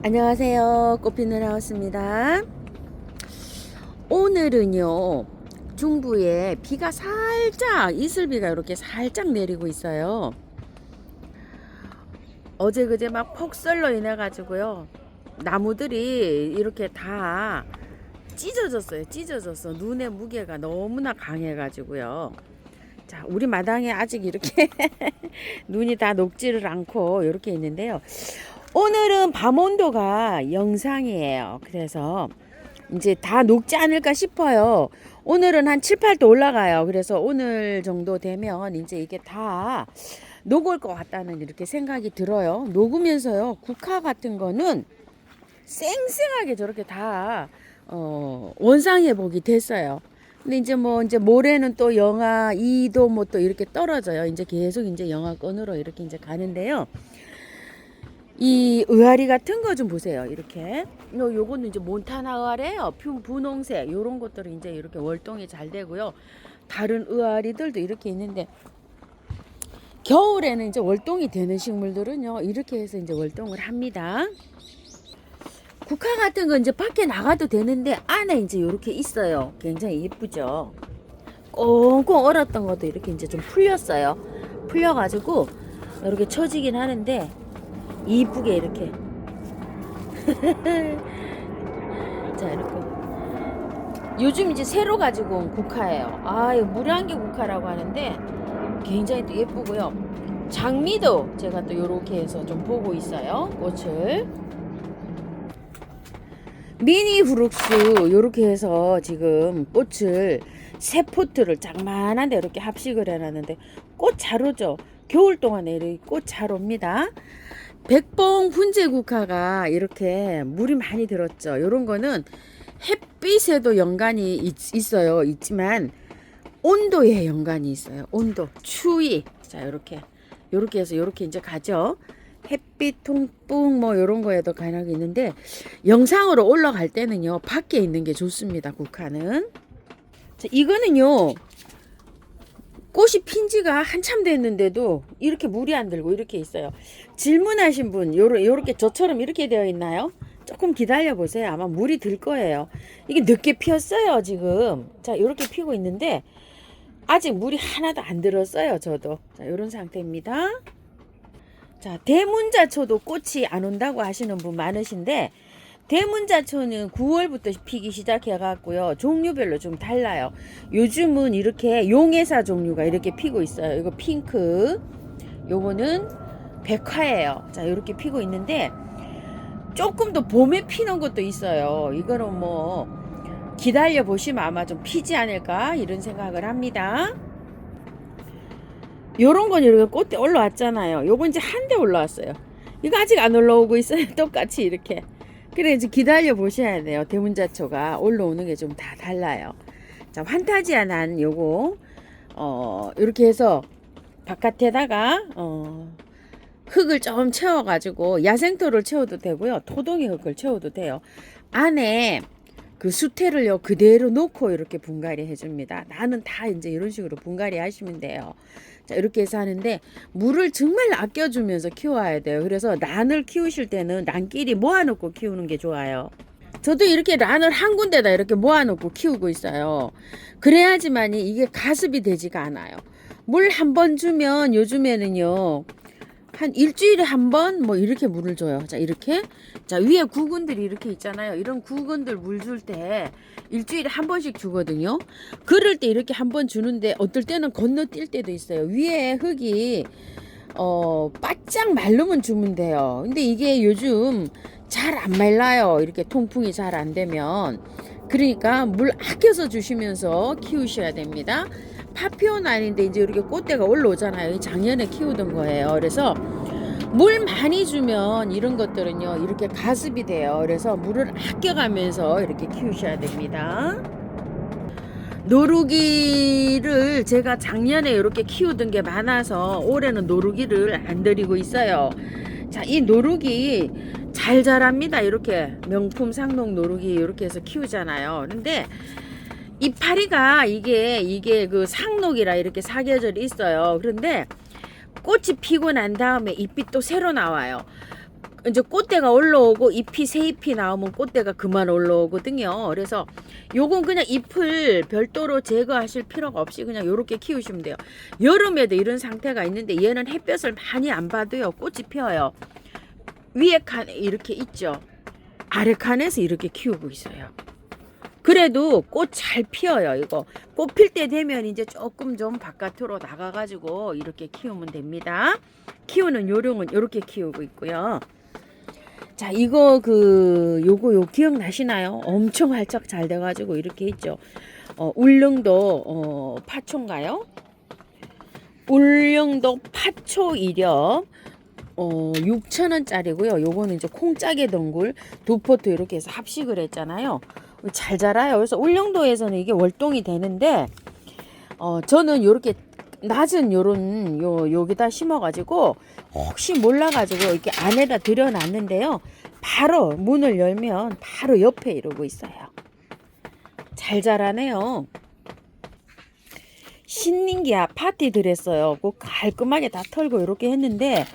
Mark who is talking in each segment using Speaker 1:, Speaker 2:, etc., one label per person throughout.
Speaker 1: 안녕하세요. 꽃피는 하우스입니다. 오늘은요, 중부에 비가 살짝, 이슬비가 이렇게 살짝 내리고 있어요. 어제 그제 막 폭설로 인해 가지고요, 나무들이 이렇게 다 찢어졌어요. 찢어졌어. 눈의 무게가 너무나 강해 가지고요. 자, 우리 마당에 아직 이렇게 눈이 다 녹지를 않고 이렇게 있는데요. 오늘은 밤 온도가 영상이에요. 그래서 이제 다 녹지 않을까 싶어요. 오늘은 한 7, 8도 올라가요. 그래서 오늘 정도 되면 이제 이게 다 녹을 것 같다는 이렇게 생각이 들어요. 녹으면서요, 국화 같은 거는 쌩쌩하게 저렇게 다 원상 회복이 됐어요. 근데 이제 이제 모레는 또 영하 2도 뭐 또 이렇게 떨어져요. 이제 계속 이제 영하권으로 이렇게 이제 가는데요. 이 의아리 같은 거 좀 보세요. 이렇게 요거는 이제 몬타나 의아리예요. 분홍색 요런 것들은 이제 이렇게 월동이 잘 되고요. 다른 의아리들도 이렇게 있는데 겨울에는 이제 월동이 되는 식물들은요, 이렇게 해서 이제 월동을 합니다. 국화 같은 건 이제 밖에 나가도 되는데 안에 이제 이렇게 있어요. 굉장히 예쁘죠. 꽁꽁 얼었던 것도 이렇게 이제 좀 풀렸어요. 풀려가지고 이렇게 처지긴 하는데 이쁘게 이렇게 자, 이렇게 요즘 이제 새로 가지고 온 국화예요. 이거 무량기 국화라고 하는데 굉장히 또 예쁘고요. 장미도 제가 또 요렇게 해서 좀 보고 있어요. 꽃을 미니 후룩스 요렇게 해서 지금 꽃을 세 포트를 장만한데 이렇게 합식을 해놨는데 꽃 잘 오죠. 겨울 동안에 이렇게 꽃 잘 옵니다. 백봉 훈제국화가 이렇게 물이 많이 들었죠. 요런 거는 햇빛에도 연관이 있어요. 있지만 온도에 연관이 있어요. 온도, 추위. 자, 요렇게 해서 요렇게 이제 가죠. 햇빛, 통풍 뭐 요런 거에도 간혹 있는데 영상으로 올라갈 때는요, 밖에 있는 게 좋습니다. 국화는. 자, 이거는요, 꽃이 핀 지가 한참 됐는데도 이렇게 물이 안 들고 이렇게 있어요. 질문하신 분, 요렇게 저처럼 이렇게 되어 있나요? 조금 기다려 보세요. 아마 물이 들 거예요. 이게 늦게 피었어요, 지금. 자, 요렇게 피고 있는데 아직 물이 하나도 안 들었어요, 저도. 자, 요런 상태입니다. 자, 대문자초도 꽃이 안 온다고 하시는 분 많으신데 대문자초는 9월부터 피기 시작해 갖고요. 종류별로 좀 달라요. 요즘은 이렇게 용해사 종류가 이렇게 피고 있어요. 이거 핑크. 요거는 백화예요. 자, 이렇게 피고 있는데 조금 더 봄에 피는 것도 있어요. 이거는 뭐 기다려 보시면 아마 좀 피지 않을까 이런 생각을 합니다. 요런 건 이렇게 꽃대 올라왔잖아요. 요건 이제 한 대 올라왔어요. 이거 아직 안 올라오고 있어요. 똑같이 이렇게. 그래 이제 기다려 보셔야 돼요. 대문자초가 올라오는 게 좀 다 달라요. 자, 환타지아 난 요거 이렇게 해서 바깥에다가 흙을 좀 채워 가지고 야생토를 채워도 되고요. 토동이 흙을 채워도 돼요. 안에 그 수태를요 그대로 놓고 이렇게 분갈이 해줍니다. 나는 다 이제 이런 식으로 분갈이 하시면 돼요. 자, 이렇게 해서 하는데 물을 정말 아껴주면서 키워야 돼요. 그래서 란을 키우실 때는 란끼리 모아놓고 키우는 게 좋아요. 저도 이렇게 란을 한 군데다 이렇게 모아놓고 키우고 있어요. 그래야지만이 이게 가습이 되지가 않아요. 물 한 번 주면 요즘에는요 한 일주일에 한 번 뭐 이렇게 물을 줘요. 자, 이렇게. 자, 위에 구근들이 이렇게 있잖아요. 이런 구근들 물 줄 때 일주일에 한 번씩 주거든요. 그럴 때 이렇게 한 번 주는데 어떨 때는 건너뛸 때도 있어요. 위에 흙이 바짝 마르면 주면 돼요. 근데 이게 요즘 잘 안 말라요. 이렇게 통풍이 잘 안 되면. 그러니까 물 아껴서 주시면서 키우셔야 됩니다. 파피온 아닌데 이제 이렇게 꽃대가 올라오잖아요. 작년에 키우던 거예요. 그래서 물 많이 주면 이런 것들은요 이렇게 가습이 돼요. 그래서 물을 아껴가면서 이렇게 키우셔야 됩니다. 노루기를 제가 작년에 이렇게 키우던 게 많아서 올해는 노루기를 안 들이고 있어요. 자, 이 노루기 잘 자랍니다. 이렇게 명품 상록 노루기 이렇게 해서 키우잖아요. 그런데 이파리가 이게 그 상록이라 이렇게 사계절이 있어요. 그런데 꽃이 피고 난 다음에 잎이 또 새로 나와요. 이제 꽃대가 올라오고 잎이 새 잎이 나오면 꽃대가 그만 올라오거든요. 그래서 요건 그냥 잎을 별도로 제거하실 필요가 없이 그냥 요렇게 키우시면 돼요. 여름에도 이런 상태가 있는데 얘는 햇볕을 많이 안 받아요. 꽃이 피어요. 위에 칸에 이렇게 있죠. 아래 칸에서 이렇게 키우고 있어요. 그래도 꽃 잘 피어요. 이거 꽃 필 때 되면 이제 조금 좀 바깥으로 나가가지고 이렇게 키우면 됩니다. 키우는 요령은 이렇게 키우고 있고요. 자, 이거 요거 기억나시나요? 엄청 활짝 잘 돼가지고 이렇게 있죠. 울릉도 파초인가요? 울릉도 파초 이력 6,000원짜리고요. 요거는 이제 콩짜게 덩굴 두 포트 이렇게 해서 합식을 했잖아요. 잘 자라요. 그래서 울릉도에서는 이게 월동이 되는데 저는 요렇게 낮은 요런 여기다 심어가지고 혹시 몰라가지고 이렇게 안에다 들여놨는데요. 바로 문을 열면 바로 옆에 이러고 있어요. 잘 자라네요. 신nin기야 파티들 했어요. 꼭 깔끔하게 다 털고 이렇게 했는데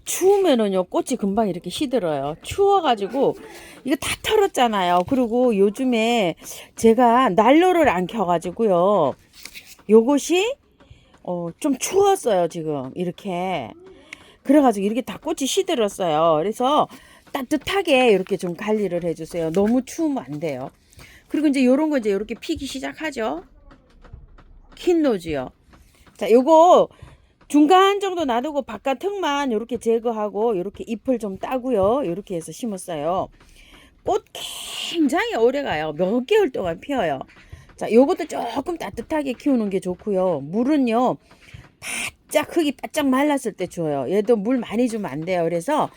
Speaker 1: 추우면은요 꽃이 금방 이렇게 시들어요. 추워가지고 이거 다 털었잖아요. 그리고 요즘에 제가 난로를 안 켜가지고요. 요것이 좀 추웠어요 지금 이렇게. 그래가지고 이렇게 다 꽃이 시들었어요. 그래서 따뜻하게 이렇게 좀 관리를 해주세요. 너무 추우면 안 돼요. 그리고 이제 요런 거 이제 이렇게 피기 시작하죠. 킨노즈요. 자, 요거 중간 정도 놔두고 바깥 흙만 이렇게 제거하고 이렇게 잎을 좀 따고요. 이렇게 해서 심었어요. 꽃 굉장히 오래 가요. 몇 개월 동안 피어요. 자, 요것도 조금 따뜻하게 키우는 게 좋고요. 물은요, 바짝 흙이 바짝 말랐을 때 줘요. 얘도 물 많이 주면 안 돼요. 그래서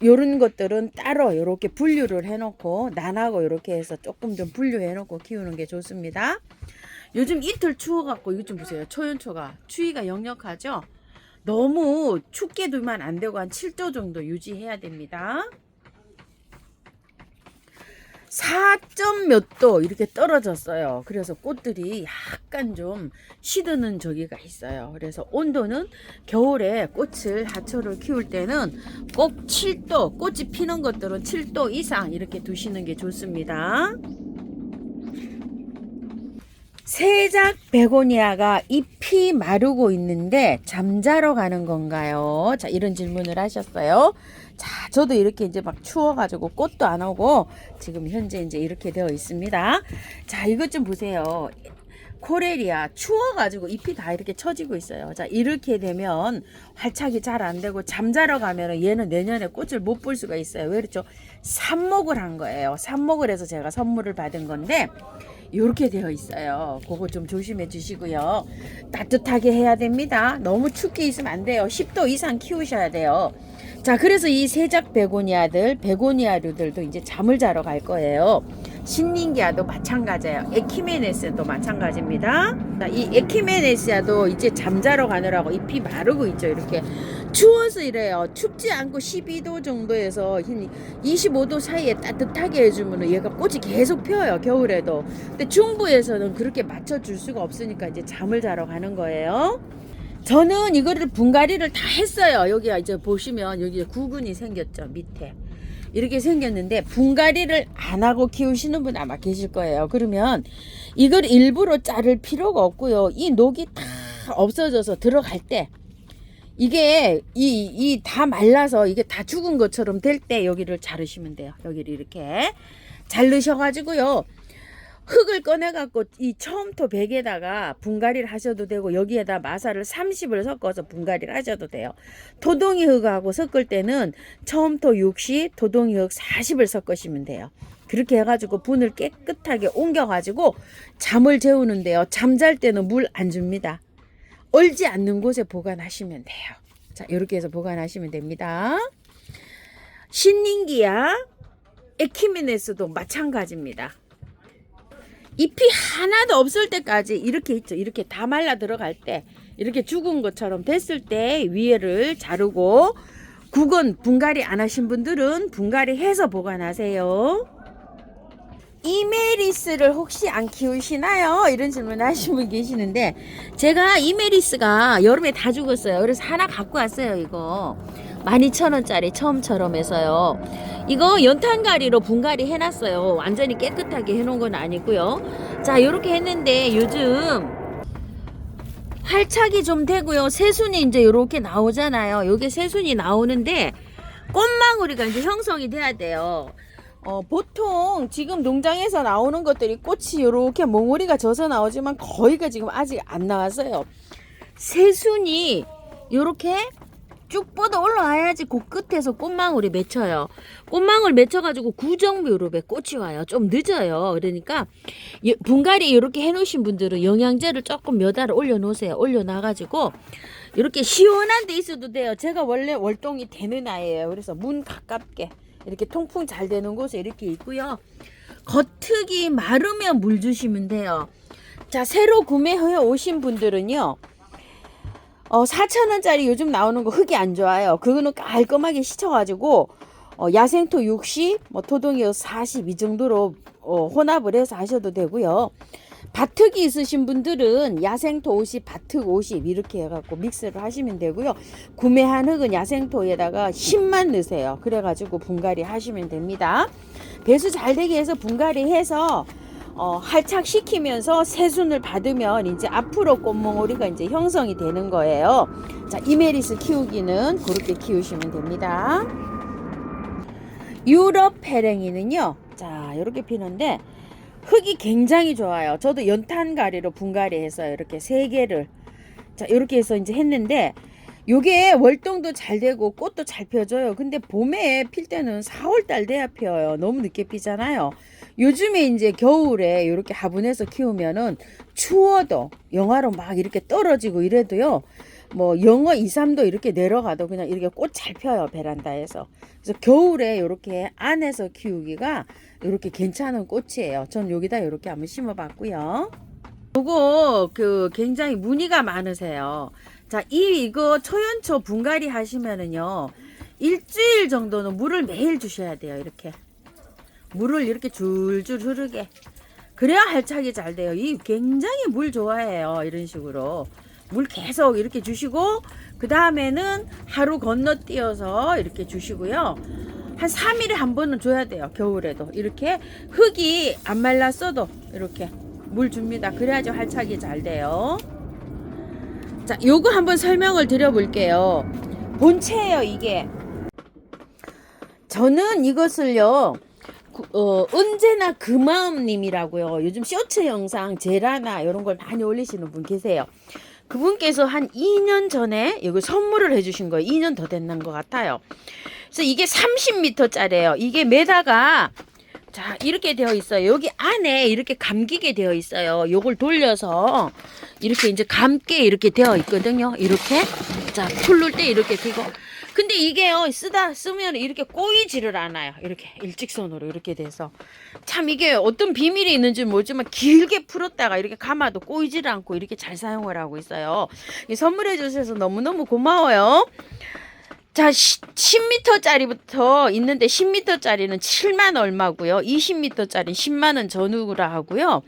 Speaker 1: 요런 것들은 따로 이렇게 분류를 해놓고 난하고 이렇게 해서 조금 좀 분류해 놓고 키우는 게 좋습니다. 요즘 이틀 추워갖고 이거 좀 보세요. 초연초가 추위가 역력하죠. 너무 춥게 두면 안 되고 한 7도 정도 유지해야 됩니다. 4점 몇 도 이렇게 떨어졌어요. 그래서 꽃들이 약간 좀 시드는 저기가 있어요. 그래서 온도는 겨울에 꽃을 하초를 키울 때는 꼭 7도, 꽃이 피는 것들은 7도 이상 이렇게 두시는 게 좋습니다. 세작 베고니아가 잎이 마르고 있는데 잠자러 가는 건가요? 자, 이런 질문을 하셨어요. 자, 저도 이렇게 이제 막 추워가지고 꽃도 안 오고 지금 현재 이제 이렇게 되어 있습니다. 자, 이것 좀 보세요. 코렐리아 추워가지고 잎이 다 이렇게 처지고 있어요. 자, 이렇게 되면 활착이 잘 안 되고 잠자러 가면 얘는 내년에 꽃을 못 볼 수가 있어요. 왜 그렇죠? 삽목을 한 거예요. 삽목을 해서 제가 선물을 받은 건데 이렇게 되어 있어요. 그거 좀 조심해 주시고요. 따뜻하게 해야 됩니다. 너무 춥게 있으면 안 돼요. 10도 이상 키우셔야 돼요. 자, 그래서 이 세작 베고니아류들도 이제 잠을 자러 갈 거예요. 신nin기아도 마찬가지예요. 에키메네스도 마찬가지입니다. 자, 이 에키메네시아도 이제 잠자러 가느라고 잎이 마르고 있죠. 이렇게 추워서 이래요. 춥지 않고 12도 정도에서 25도 사이에 따뜻하게 해주면 얘가 꽃이 계속 펴요. 겨울에도. 근데 중부에서는 그렇게 맞춰줄 수가 없으니까 이제 잠을 자러 가는 거예요. 저는 이거를 분갈이를 다 했어요. 여기 이제 보시면 여기 구근이 생겼죠. 밑에. 이렇게 생겼는데 분갈이를 안 하고 키우시는 분 아마 계실 거예요. 그러면 이걸 일부러 자를 필요가 없고요. 이 녹이 다 없어져서 들어갈 때 이게 이 다 말라서 이게 다 죽은 것처럼 될 때 여기를 자르시면 돼요. 여기를 이렇게 자르셔가지고요. 흙을 꺼내갖고 이 처음토 100에다가 분갈이를 하셔도 되고 여기에다 마사를 30을 섞어서 분갈이를 하셔도 돼요. 토동이 흙하고 섞을 때는 처음토 60, 토동이 흙 40을 섞으시면 돼요. 그렇게 해가지고 분을 깨끗하게 옮겨가지고 잠을 재우는데요. 잠잘 때는 물 안 줍니다. 얼지 않는 곳에 보관하시면 돼요. 자, 이렇게 해서 보관하시면 됩니다. 신nin기야, 에키메네스도 마찬가지입니다. 잎이 하나도 없을 때까지 이렇게 있죠. 이렇게 다 말라 들어갈 때 이렇게 죽은 것처럼 됐을 때 위에를 자르고 국은 분갈이 안 하신 분들은 분갈이 해서 보관하세요. 이메리스를 혹시 안 키우시나요? 이런 질문 하신 분 계시는데 제가 이메리스가 여름에 다 죽었어요. 그래서 하나 갖고 왔어요. 이거
Speaker 2: 12,000원짜리 처음처럼 해서요. 이거 연탄가리로 분갈이 해놨어요. 완전히 깨끗하게 해놓은 건 아니고요. 자, 요렇게 했는데 요즘 활착이 좀 되고요. 새순이 이제 요렇게 나오잖아요. 요게 새순이 나오는데 꽃망우리가 이제 형성이 돼야 돼요. 보통 지금 농장에서 나오는 것들이 꽃이 요렇게 몽우리가 져서 나오지만 거의가 지금 아직 안 나왔어요. 새순이 요렇게 쭉 뻗어 올라와야지 그 끝에서 꽃망울이 맺혀요. 꽃망울 맺혀가지고 구정묘롭에 꽃이 와요. 좀 늦어요. 그러니까 분갈이 이렇게 해놓으신 분들은 영양제를 조금 몇 알 올려놓으세요. 올려놔가지고 이렇게 시원한 데 있어도 돼요. 제가 원래 월동이 되는 아이예요. 그래서 문 가깝게 이렇게 통풍 잘 되는 곳에 이렇게 있고요. 겉흙이 마르면 물 주시면 돼요. 자, 새로 구매해 오신 분들은요. 4,000원짜리 요즘 나오는 거 흙이 안 좋아요. 그거는 깔끔하게 씻어가지고 야생토 60, 토동이어 40 이 정도로 혼합을 해서 하셔도 되고요. 밭흙이 있으신 분들은 야생토 50, 밭흙 50 이렇게 해갖고 믹스를 하시면 되고요. 구매한 흙은 야생토에다가 10만 넣으세요. 그래가지고 분갈이 하시면 됩니다. 배수 잘 되게 해서 분갈이 해서 활착시키면서 새순을 받으면 이제 앞으로 꽃몽오리가 이제 형성이 되는 거예요. 자, 이메리스 키우기는 그렇게 키우시면 됩니다. 유럽 페랭이는요, 자, 이렇게 피는데 흙이 굉장히 좋아요. 저도 연탄가리로 분갈이 해서 이렇게 3개를 자, 이렇게 해서 이제 했는데 요게 월동도 잘 되고 꽃도 잘 펴져요. 근데 봄에 필 때는 4월달 돼야 펴요. 너무 늦게 피잖아요. 요즘에 이제 겨울에 이렇게 화분해서 키우면은 추워도 영하로 막 이렇게 떨어지고 이래도요. 뭐 영하 2, 3도 이렇게 내려가도 그냥 이렇게 꽃 잘 펴요. 베란다에서. 그래서 겨울에 이렇게 안에서 키우기가 이렇게 괜찮은 꽃이에요. 전 여기다 이렇게 한번 심어봤고요. 요거 굉장히 무늬가 많으세요. 자, 이거 초연초 분갈이 하시면은요. 일주일 정도는 물을 매일 주셔야 돼요. 이렇게. 물을 이렇게 줄줄 흐르게. 그래야 활착이 잘 돼요. 이 굉장히 물 좋아해요. 이런 식으로. 물 계속 이렇게 주시고, 그 다음에는 하루 건너뛰어서 이렇게 주시고요. 한 3일에 한 번은 줘야 돼요. 겨울에도. 이렇게 흙이 안 말랐어도 이렇게 물 줍니다. 그래야지 활착이 잘 돼요. 자, 요거 한번 설명을 드려볼게요. 본체예요, 이게. 저는 이것을요, 언제나 그 마음님이라고요. 요즘 쇼츠 영상 제라나 이런 걸 많이 올리시는 분 계세요. 그분께서 한 2년 전에 이거 선물을 해주신 거예요. 2년 더 됐는 것 같아요. 그래서 이게 30m짜리예요. 이게 메다가 자, 이렇게 되어 있어요. 여기 안에 이렇게 감기게 되어 있어요. 요걸 돌려서 이렇게 이제 감게 이렇게 되어 있거든요. 이렇게. 자, 풀을 때 이렇게 되고. 근데 이게요, 쓰면 이렇게 꼬이지를 않아요. 이렇게 일직선으로 이렇게 돼서. 참 이게 어떤 비밀이 있는지 모르지만 길게 풀었다가 이렇게 감아도 꼬이지를 않고 이렇게 잘 사용을 하고 있어요. 선물해 주셔서 너무너무 고마워요. 자, 10m짜리부터 있는데 10m짜리는 7만 얼마고요. 20m짜리는 10만 원 전후라 하고요.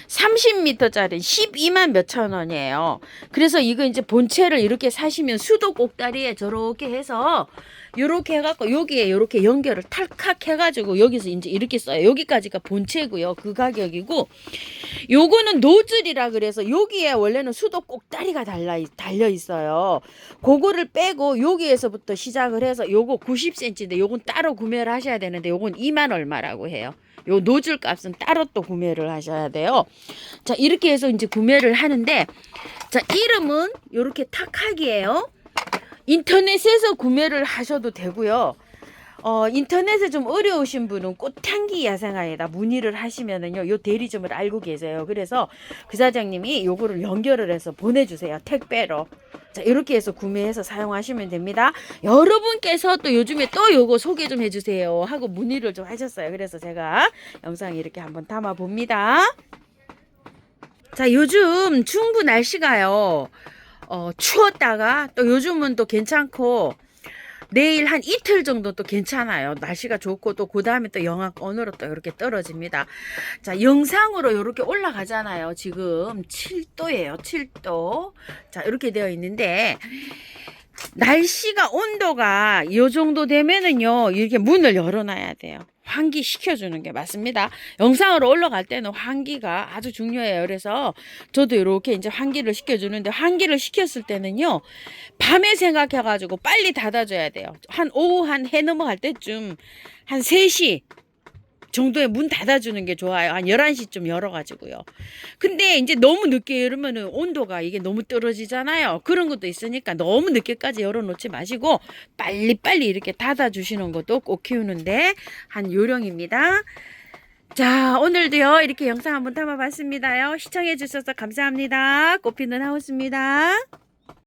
Speaker 2: 30m짜리는 12만 몇천 원이에요. 그래서 이거 이제 본체를 이렇게 사시면 수도 꼭다리에 저렇게 해서 요렇게 해갖고 여기에 요렇게 연결을 탈칵 해가지고 여기서 이제 이렇게 써요. 여기까지가 본체고요. 그 가격이고 요거는 노즐이라 그래서 여기에 원래는 수도 꼭다리가 달려 있어요. 그거를 빼고 여기에서부터 시작을 해서 요거 90cm인데 요건 따로 구매를 하셔야 되는데 요건 2만 얼마라고 해요. 요 노즐 값은 따로 또 구매를 하셔야 돼요. 자, 이렇게 해서 이제 구매를 하는데 자, 이름은 요렇게 탁학이에요. 인터넷에서 구매를 하셔도 되고요. 인터넷에 좀 어려우신 분은 꽃향기 야생화에다 문의를 하시면은요, 요 대리점을 알고 계세요. 그래서 그 사장님이 요거를 연결을 해서 보내주세요. 택배로. 자, 이렇게 해서 구매해서 사용하시면 됩니다. 여러분께서 또 요즘에 또 요거 소개 좀 해주세요 하고 문의를 좀 하셨어요. 그래서 제가 영상 이렇게 한번 담아 봅니다. 자, 요즘 중부 날씨가요. 추웠다가 또 요즘은 또 괜찮고 내일 한 이틀 정도 또 괜찮아요. 날씨가 좋고 또 그 다음에 또 영하권으로 또 이렇게 떨어집니다. 자, 영상으로 이렇게 올라가잖아요. 지금 7도예요. 7도. 자, 이렇게 되어 있는데
Speaker 1: 날씨가 온도가 이 정도 되면은요 이렇게 문을 열어놔야 돼요. 환기 시켜주는 게 맞습니다. 영상으로 올라갈 때는 환기가 아주 중요해요. 그래서 저도 이렇게 이제 환기를 시켜주는데, 환기를 시켰을 때는요 밤에 생각해가지고 빨리 닫아줘야 돼요. 한 오후 한 해 넘어갈 때쯤 한 3시 정도에 문 닫아주는 게 좋아요. 한 11시쯤 열어가지고요. 근데 이제 너무 늦게 열으면은 온도가 이게 너무 떨어지잖아요. 그런 것도 있으니까 너무 늦게까지 열어놓지 마시고 빨리빨리 이렇게 닫아주시는 것도 꽃 키우는데 한 요령입니다. 자, 오늘도요 이렇게 영상 한번 담아봤습니다요. 시청해주셔서 감사합니다. 꽃피는 하우스입니다.